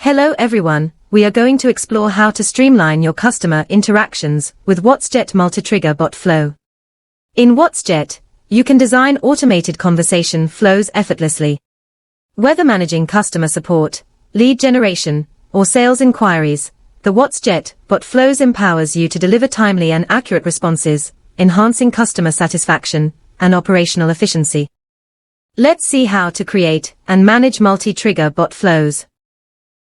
Hello everyone, we are going to explore how to streamline your customer interactions with WhatsJet multi-trigger bot flow. In WhatsJet, you can design automated conversation flows effortlessly. Whether managing customer support, lead generation, or sales inquiries, the WhatsJet bot flows empowers you to deliver timely and accurate responses, enhancing customer satisfaction and operational efficiency. Let's see how to create and manage multi-trigger bot flows.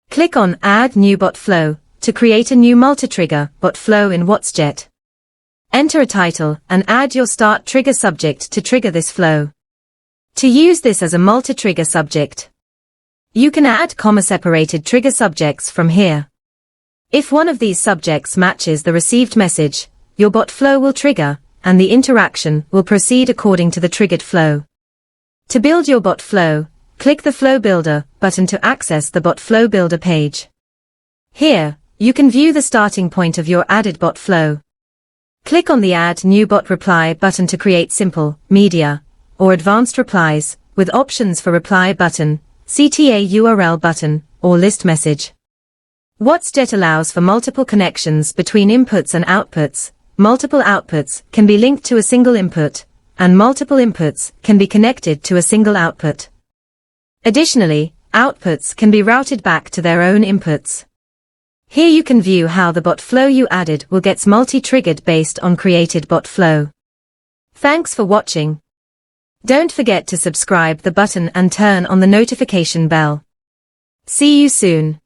Click on Add New Bot Flow to create a new multi-trigger bot flow in WhatsJet. Enter a title and add your start trigger subject to trigger this flow. To use this as a multi-trigger subject, you can add comma-separated trigger subjects from here. If one of these subjects matches the received message, your bot flow will trigger, and the interaction will proceed according to the triggered flow. To build your bot flow, click the Flow Builder button to access the Bot Flow Builder page. Here, you can view the starting point of your added bot flow. Click on the Add New Bot Reply button to create simple, media, or advanced replies, with options for reply button, CTA URL button, or list message. WhatsJet allows for multiple connections between inputs and outputs. Multiple outputs can be linked to a single input, and multiple inputs can be connected to a single output. Additionally, outputs can be routed back to their own inputs. Here you can view how the bot flow you added will get multi-triggered based on created bot flow. Thanks for watching. Don't forget to subscribe the button and turn on the notification bell. See you soon.